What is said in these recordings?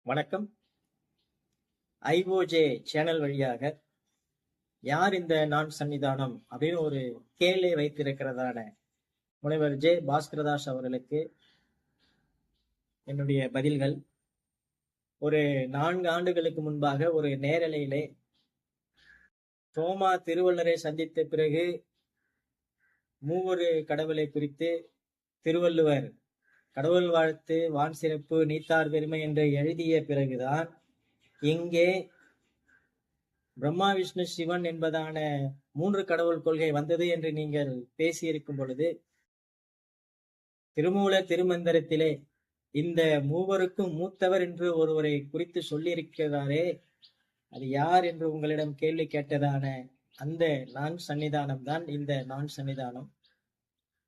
வணக்கம். ஐஓஜே சேனல் வழியாக யார் இந்த நான் சன்னிதானம் அப்படின்னு ஒரு கேள்வி வைத்திருக்கிறதான முனைவர் ஜே பாஸ்கரதாஸ் அவர்களுக்கு என்னுடைய பதில்கள். ஒரு 4 ஆண்டுகளுக்கு முன்பாக ஒரு நேரலையிலே தோமா திருவள்ளுவரை சந்தித்த பிறகு மூவொரு கடவுளை குறித்து திருவள்ளுவர் கடவுள் வாழ்த்து வான் சிறப்பு நீத்தார் பெருமை என்று எழுதிய பிறகுதான் இங்கே பிரம்மா விஷ்ணு சிவன் என்பதான 3 கடவுள் கொள்கை வந்தது என்று நீங்கள் பேசியிருக்கும் பொழுது, திருமூல திருமந்திரத்திலே இந்த மூவருக்கும் மூத்தவர் என்று ஒருவரை குறித்து சொல்லியிருக்கிறாரே, அது யார் என்று உங்களிடம் கேள்வி கேட்டதான அந்த நான் சன்னிதானம் தான் இந்த நான் சன்னிதானம்.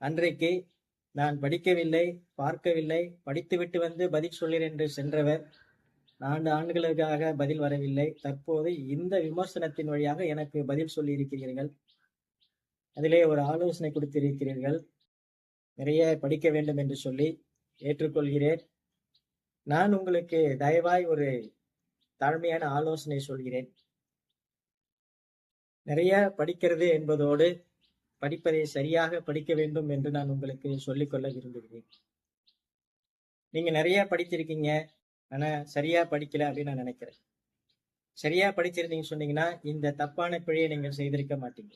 அன்றைக்கு நான் படிக்கவில்லை, பார்க்கவில்லை, படித்துவிட்டு வந்து பதில் சொல்கிறேன் என்று சென்றவர் 4 ஆண்டுகளுக்காக பதில் வரவில்லை. தற்போது இந்த விமர்சனத்தின் வழியாக எனக்கு பதில் சொல்லி இருக்கிறீர்கள். அதிலே ஒரு ஆலோசனை கொடுத்திருக்கிறீர்கள். நிறைய படிக்க வேண்டும் என்று சொல்லி ஏற்றுக்கொள்கிறேன். நான் உங்களுக்கு தயவாய் ஒரு தாழ்மையான ஆலோசனை சொல்கிறேன். நிறைய படிக்கிறது என்பதோடு படிப்பதை சரியாக படிக்க வேண்டும் என்று நான் உங்களுக்கு சொல்லிக்கொள்ள விரும்புகிறேன். நீங்க நிறைய படித்திருக்கீங்க, ஆனா சரியா படிக்கல அப்படின்னு நான் நினைக்கிறேன். சரியா படிச்சிருந்தீங்கன்னு சொன்னீங்கன்னா இந்த தப்பான பிழையை நீங்கள் செய்திருக்க மாட்டீங்க.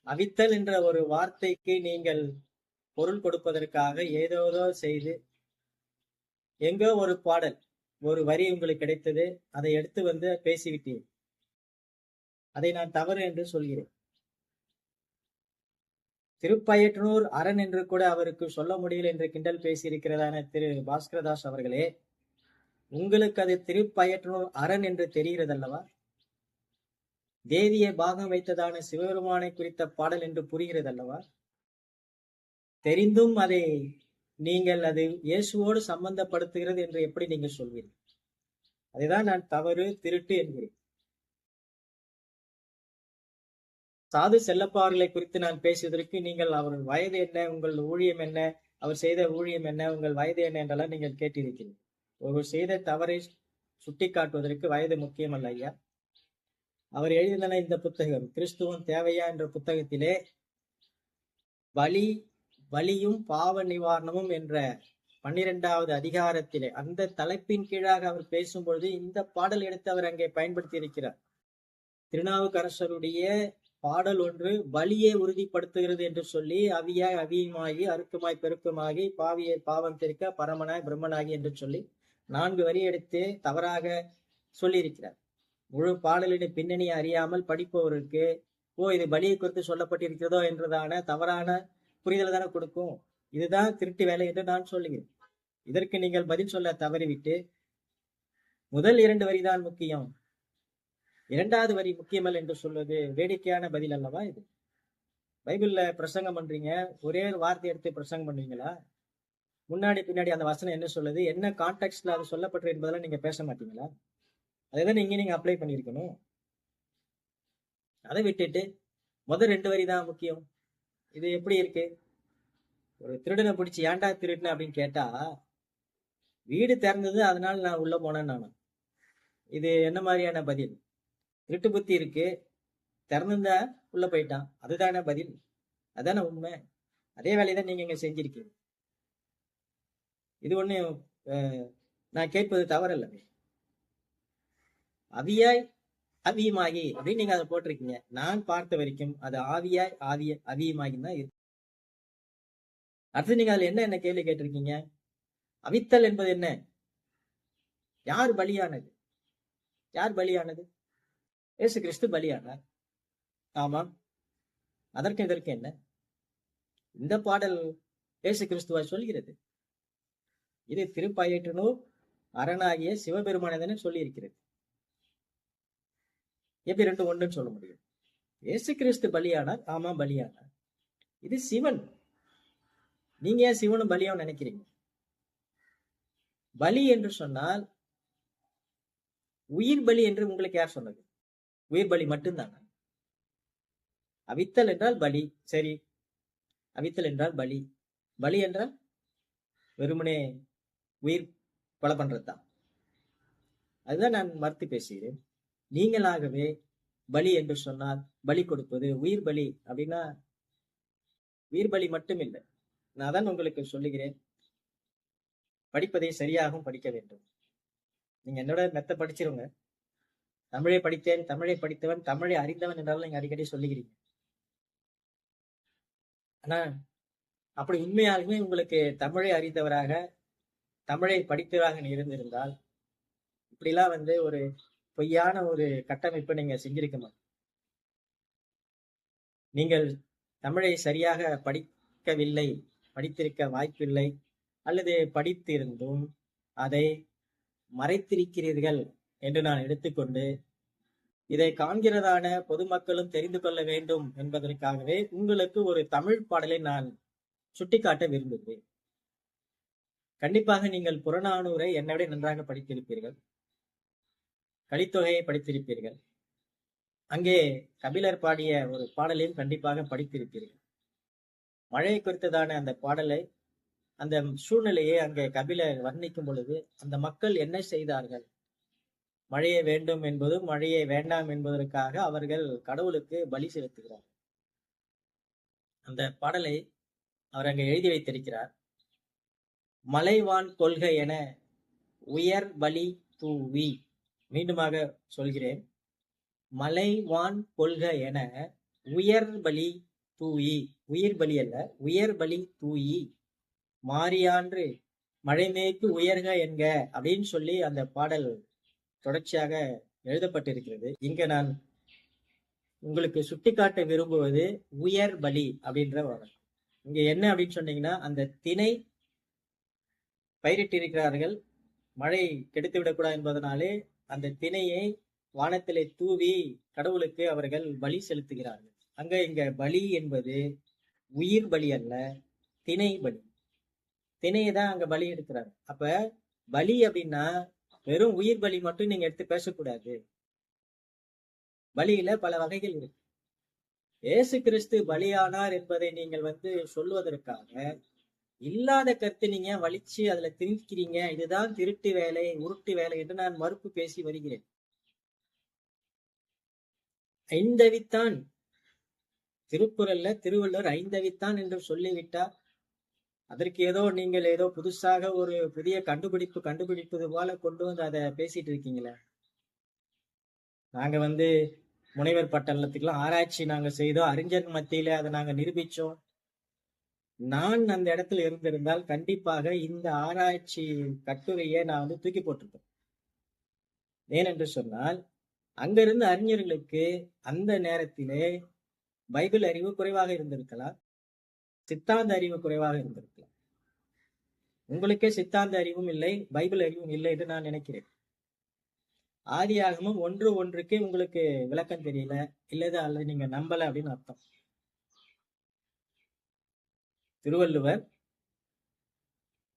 அவித்தல் என்ற ஒரு வார்த்தைக்கு நீங்கள் பொருள் கொடுப்பதற்காக ஏதோதோ செய்து எங்கோ ஒரு பாடல், ஒரு வரி உங்களுக்கு கிடைத்தது, அதை எடுத்து வந்து பேசிவிட்டீர்கள். அதை நான் தவறு என்று சொல்கிறேன். திருப்பயற்றனூர் அரண் என்று கூட அவருக்கு சொல்ல முடியல என்று கிண்டல் பேசியிருக்கிறதான திரு பாஸ்கரதாஸ் அவர்களே, உங்களுக்கு அது திருப்பயற்றனூர் அரண் என்று தெரிகிறது அல்லவா? தேவியை பாகம் வைத்ததான சிவபெருமானை குறித்த பாடல் என்று புரிகிறது அல்லவா? தெரிந்தும் அதை நீங்கள் அது இயேசுவோடு சம்பந்தப்படுத்துகிறது என்று எப்படி நீங்கள் சொல்வீர்கள்? அதுதான் நான் தவறு, திருட்டு என்கிறேன். சாது செல்லப்பா அவர்களை குறித்து நான் பேசுவதற்கு நீங்கள் அவர் வயது என்ன, உங்கள் ஊழியம் என்ன, அவர் செய்த ஊழியம் என்ன, உங்கள் வயது என்ன என்றெல்லாம் நீங்கள் கேட்டிருக்கிறீர்கள். ஒருவர் செய்த தவறை சுட்டி காட்டுவதற்கு வயது முக்கியமல்ல ஐயா. அவர் எழுதின இந்த புத்தகம் கிறிஸ்துவம் தேவையா என்ற புத்தகத்திலே வலியும் பாவ நிவாரணமும் என்ற 12வது அதிகாரத்திலே அந்த தலைப்பின் கீழாக அவர் பேசும்பொழுது இந்த பாடல் எடுத்து அவர் அங்கே பயன்படுத்தி இருக்கிறார். திருநாவுக்கரசருடைய பாடல் ஒன்று வலியை உறுதிப்படுத்துகிறது என்று சொல்லி, அவியாய் அவியுமாகி அறுக்குமாய் பெருக்குமாகி பாவியை பாவம் தெரிக்க பரமனாய் பிரம்மனாகி என்று சொல்லி 4 வரி எடுத்து தவறாக சொல்லியிருக்கிறார். முழு பாடலின் பின்னணியை அறியாமல் படிப்பவருக்கு இது பலியை குறித்து சொல்லப்பட்டிருக்கிறதோ என்றதான தவறான புரிதல் தானே கொடுக்கும். இதுதான் திருட்டு வேலை என்று நான் சொல்லுகிறேன். இதற்கு நீங்கள் பதில் சொல்ல தவறிவிட்டு முதல் 2 வரிதான் முக்கியம், 2வது வரி முக்கியமல்ல என்று சொல்வது வேடிக்கையான பதில் அல்லவா? இது பைபிள்ல பிரசங்கம் பண்றீங்க, ஒரே ஒரு வார்த்தை எடுத்து பிரசங்கம் பண்ணுவீங்களா? முன்னாடி பின்னாடி அந்த வசனம் என்ன சொல்லுது, என்ன கான்டெக்ட்ல அது சொல்லப்பட்டு என்பதெல்லாம் நீங்க பேச மாட்டீங்களா? அதைதான் நீங்க அப்ளை பண்ணிருக்கணும். அதை விட்டுட்டு முதல் 2 வரி தான் முக்கியம். இது எப்படி இருக்கு? ஒரு திருடனை பிடிச்சி ஏன்டா திருடுன அப்படின்னு கேட்டா, வீடு திறந்தது அதனால நான் உள்ள போனேன் நானும். இது என்ன மாதிரியான பதில்? திருட்டு புத்தி இருக்கு, திறந்திருந்தா உள்ள போயிட்டான், அதுதானே பதில்? அதானே உண்மை. அதே வேலையை நீங்க இங்க செஞ்சிருக்கீங்க. இது ஒண்ணு நான் கேட்பது தவறல்லவே. அவியாய் அவியுமாகி அப்படின்னு நீங்க அதை போட்டிருக்கீங்க. நான் பார்த்த வரைக்கும் அது ஆவியாய் அவியுமாகி தான் இருக்கு. அடுத்து நீங்க அதுல என்ன கேள்வி கேட்டிருக்கீங்க? அவித்தல் என்பது என்ன? யார் பலியானது? யார் பலியானது? இயேசு கிறிஸ்து பலியானார். ஆமாம். அதற்கு இதற்கு என்ன? இந்த பாடல் இயேசு கிறிஸ்துவா சொல்கிறது. இது திருப்பயற்றனூர் அரணாகிய சிவபெருமானதன்னு சொல்லி இருக்கிறது. எப்படி 2 ஒன்றுன்னு சொல்ல முடியும்? இயேசு கிறிஸ்து பலியானார். ஆமா, பலியானார். இது சிவன். நீங்க ஏன் சிவனும் பலியாவும் நினைக்கிறீங்க? பலி என்று சொன்னால் உயிர் பலி என்று உங்களுக்கு யார் சொன்னது? உயிர் பலி மட்டும்தாங்க. அவித்தல் என்றால் பலி, சரி. அவித்தல் என்றால் பலி, பலி என்றால் வெறுமனே உயிர் கொலை பண்றதுதான். அதுதான் நான் மறுத்து பேசுகிறேன். நீங்களாகவே பலி என்று சொன்னால் பலி கொடுப்பது உயிர் பலி அப்படின்னா உயிர் பலி மட்டும் இல்லை. நான் தான் உங்களுக்கு சொல்லுகிறேன், படிப்பதை சரியாகவும் படிக்க வேண்டும். நீங்க என்னோட மெத்த படிச்சிருங்க. தமிழை படித்தேன், தமிழை படித்தவன், தமிழை அறிந்தவன் என்றாலும் நீங்க அடிக்கடி சொல்லுகிறீங்க. ஆனா அப்படி உண்மையாலுமே உங்களுக்கு தமிழை அறிந்தவராக, தமிழை படித்தவராக இருந்திருந்தால் இப்படிலாம் ஒரு பொய்யான ஒரு கட்டமைப்பை நீங்க செஞ்சிருக்க மாட்டீங்க. நீங்கள் தமிழை சரியாக படிக்கவில்லை, படித்திருக்க வாய்ப்பில்லை, அல்லது படித்திருந்தும் அதை மறைத்திருக்கிறீர்கள் என்று நான் எடுத்துக்கொண்டு, இதை காண்கிறதான பொதுமக்களும் தெரிந்து கொள்ள வேண்டும் என்பதற்காகவே உங்களுக்கு ஒரு தமிழ் பாடலை நான் சுட்டிக்காட்ட விரும்புகிறேன். கண்டிப்பாக நீங்கள் புறநானூரை என்னை விட நன்றாக படித்திருப்பீர்கள், கலித்தொகையை படித்திருப்பீர்கள், அங்கே கபிலர் பாடிய ஒரு பாடலையும் கண்டிப்பாக படித்திருப்பீர்கள். மழை குறித்ததான அந்த பாடலை, அந்த சூழ்நிலையை அங்கே கபிலர் வர்ணிக்கும் பொழுது அந்த மக்கள் என்ன செய்தார்கள், மழையை வேண்டும் என்பதும் மழையை வேண்டாம் என்பதற்காக அவர்கள் கடவுளுக்கு பலி செலுத்துகிறார். அந்த பாடலை அவர் அங்கே எழுதி வைத்திருக்கிறார். மலைவான் கொள்கை என உயர் பலி தூவி, மீண்டுமாக சொல்கிறேன், மலைவான் கொள்கை என உயர் பலி தூயி, உயிர் பலி அல்ல, உயர் பலி தூயி மாறியான்று மழைமேற்கு உயர்க என்க அப்படின்னு சொல்லி அந்த பாடல் தொடர்ச்சியாக எழுதப்பட்டிருக்கிறது. இங்க நான் உங்களுக்கு சுட்டிக்காட்ட விரும்புவது உயர் பலி அப்படின்ற வார்த்தை. இங்க என்ன அப்படின்னு சொன்னீங்கன்னா, அந்த திணை பயிரிட்டு இருக்கிறார்கள், மழை கெடுத்து விடக்கூடாது என்பதனாலே அந்த திணையை வானத்திலே தூவி கடவுளுக்கு அவர்கள் பலி செலுத்துகிறார்கள். அங்க இங்க பலி என்பது உயிர் பலி அல்ல, திணை பலி. திணையை தான் அங்க பலி எடுக்கிறாங்க. அப்ப பலி அப்படின்னா வெறும் உயிர் பலி மட்டும் நீங்க எடுத்து பேசக்கூடாது. பலியில பல வகைகள் இருக்கு. இயேசு கிறிஸ்து பலியானார் என்பதை நீங்கள் சொல்லுவதற்காக இல்லாத கருத்து நீங்க வலிச்சு அதுல திணிக்கிறீங்க. இதுதான் திருட்டு வேலை, உருட்டு வேலை என்று நான் மறுப்பு பேசி வருகிறேன். ஐந்தவித்தான், திருக்குறள்ல திருவள்ளுவர் ஐந்தவித்தான் என்று சொல்லிவிட்டார். அதற்கு நீங்கள் ஏதோ புதுசாக ஒரு புதிய கண்டுபிடிப்பது போல கொண்டு வந்து அதை பேசிட்டு இருக்கீங்களே. நாங்க முனைவர் பட்டணத்துக்கெல்லாம் ஆராய்ச்சி நாங்க செய்தோம், அறிஞர் மத்தியில அதை நாங்க நிரூபிச்சோம். நான் அந்த இடத்துல இருந்திருந்தால் கண்டிப்பாக இந்த ஆராய்ச்சி கட்டுரையை நான் தூக்கி போட்டிருப்பேன். ஏனென்று சொன்னால் அங்கிருந்த அறிஞர்களுக்கு அந்த நேரத்திலே பைபிள் அறிவு குறைவாக இருந்திருக்கலாம், சித்தாந்த அறிவு குறைவாக இருந்திருக்கலாம். உங்களுக்கே சித்தாந்த அறிவும் இல்லை, பைபிள் அறிவும் இல்லை என்று நான் நினைக்கிறேன். ஆதியாகமும் ஒன்றுக்கே உங்களுக்கு விளக்கம் தெரியல, இல்லது அல்லது நீங்க நம்பல அப்படின்னு அர்த்தம். திருவள்ளுவர்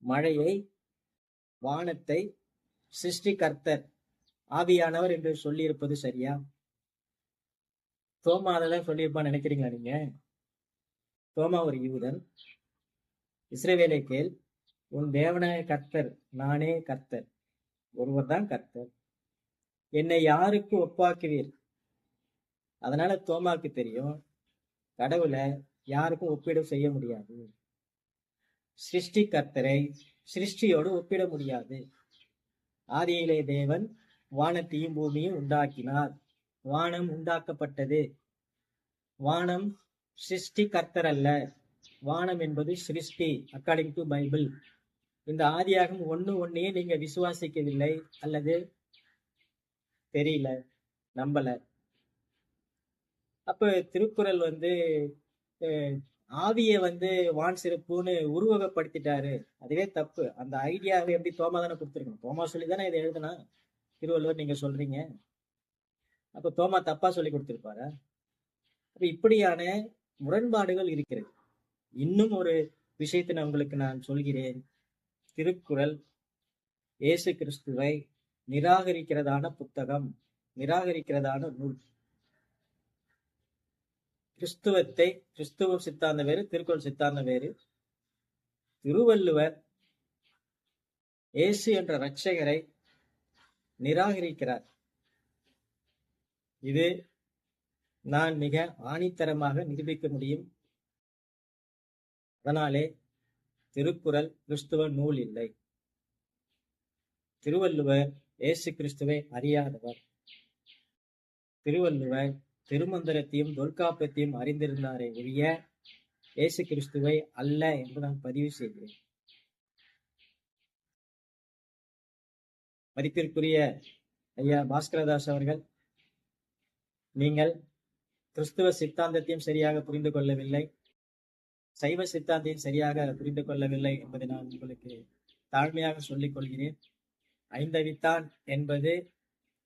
மழையை, வானத்தை சிருஷ்டிகர்த்தர் ஆவியானவர் என்று சொல்லி இருப்பது சரியா? தோமா அதெல்லாம் சொல்லியிருப்பான்னு நினைக்கிறீங்களா நீங்க? தோமா ஒரு யூதன். இஸ்ரவேலை கேள், உன் தேவனாய கர்த்தர் நானே கர்த்தர், ஒருவர் தான் கர்த்தர், என்னை யாருக்கு ஒப்பாக்குவீர்? அதனால தோமாக்கு தெரியும், கடவுளை யாருக்கும் ஒப்பீடு செய்ய முடியாது. சிருஷ்டி கர்த்தரை சிருஷ்டியோடு ஒப்பிட முடியாது. ஆதியிலே தேவன் வானத்தையும் பூமியும் உண்டாக்கினார். வானம் உண்டாக்கப்பட்டது. வானம் சிருஷ்டி கர்த்தர் அல்ல, வானம் என்பது சிருஷ்டி அக்கார்டிங் டு பைபிள். இந்த ஆதியாகம் ஒன்னையே நீங்க விசுவாசிக்கவில்லை, அல்லது தெரியல, நம்பல. அப்ப திருக்குறள் ஆவிய வான் சிறப்புன்னு உருவகப்படுத்திட்டாரு. அதுவே தப்பு. அந்த ஐடியாவை எப்படி தோமா தானே கொடுத்துருக்கணும். தோமா சொல்லி தானே இதை எழுதுனா திருவள்ளுவர், நீங்க சொல்றீங்க. அப்ப தோமா தப்பா சொல்லி கொடுத்திருப்பாரா? அப்ப இப்படியான முரண்பாடுகள் இருக்கிறது. இன்னும் ஒரு விஷயத்தை உங்களுக்கு நான் சொல்கிறேன். திருக்குறள் இயேசு கிறிஸ்துவை நிராகரிக்கிறதான புத்தகம், நிராகரிக்கிறதான நூல். கிறிஸ்துவ சித்தாந்தம் வேறு, திருக்குறள் சித்தாந்தம் வேறு. திருவள்ளுவர் இயேசு என்ற இரட்சகரை நிராகரிக்கிறார். இது நான் மிக ஆணித்தரமாக நிரூபிக்க முடியும். அதனாலே திருக்குறள் கிறிஸ்துவ நூல் இல்லை. திருவள்ளுவர் இயேசு கிறிஸ்துவை அறியாதவர். திருவள்ளுவர் திருமந்திரத்தையும் தொல்காப்பியத்தையும் அறிந்திருந்தாரே ஒழிய இயேசு கிறிஸ்துவை அல்ல என்று நான் பதிவு செய்கிறேன். மதிப்பிற்குரிய ஐயா பாஸ்கரதாஸ் அவர்கள், நீங்கள் கிறிஸ்துவ சித்தாந்தத்தையும் சரியாக புரிந்து கொள்ளவில்லை, சைவ சித்தாந்தையும் சரியாக புரிந்து கொள்ளவில்லை என்பதை நான் உங்களுக்கு தாழ்மையாக சொல்லிக் கொள்கிறேன். ஐந்தவித்தான் என்பது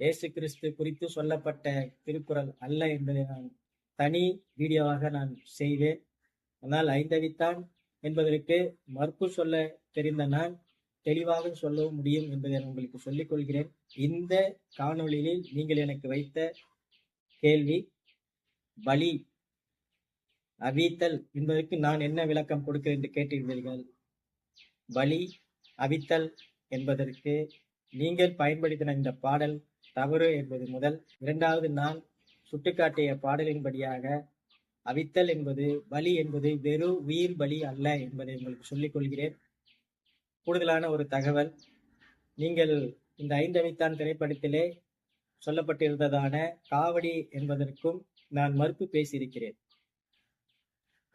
இயேசு கிறிஸ்து குறித்து சொல்லப்பட்ட திருக்குறள் அல்ல என்பதை நான் தனி வீடியோவாக நான் செய்வேன். ஆனால் ஐந்தவித்தான் என்பதற்கு மறுப்பு சொல்ல தெரிந்த நான் தெளிவாக சொல்லவும் முடியும் என்பதை நான் உங்களுக்கு சொல்லிக் கொள்கிறேன். இந்த காணொளியில் நீங்கள் எனக்கு வைத்த கேள்வி பலி அவித்தல் என்பதற்கு நான் என்ன விளக்கம் கொடுக்கிறேன் என்று கேட்டிருந்தீர்கள். பலி அவித்தல் என்பதற்கு நீங்கள் பயன்படுத்தின இந்த பாடல் தவறு என்பது முதல். இரண்டாவது, நான் சுட்டிக்காட்டிய பாடலின்படியாக அவித்தல் என்பது, பலி என்பது வெறும் உயிர் பலி அல்ல என்பதை உங்களுக்கு சொல்லிக் கொள்கிறேன். கூடுதலான ஒரு தகவல், நீங்கள் இந்த ஐந்தவித்தான் திரைப்படத்திலே சொல்லப்பட்டிருந்ததான காவடி என்பதற்கும் நான் மறுப்பு பேசியிருக்கிறேன்.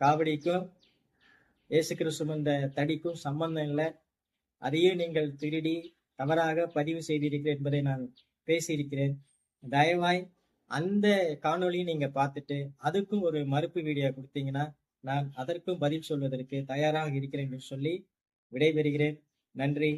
காவடிக்கும் இயேசு கிறிஸ்து சுமந்த தடிக்கும் சம்பந்தம் இல்லை. அதையே நீங்கள் திருடி தவறாக பதிவு செய்திருக்கிறீர்கள் என்பதை நான் பேசியிருக்கிறேன். தயவாய் அந்த காணொலியை நீங்க பார்த்துட்டு அதுக்கும் ஒரு மறுப்பு வீடியோ கொடுத்தீங்கன்னா நான் அதற்கும் பதில் சொல்வதற்கு தயாராக இருக்கிறேன் என்று சொல்லி விடைபெறுகிறேன். நன்றி.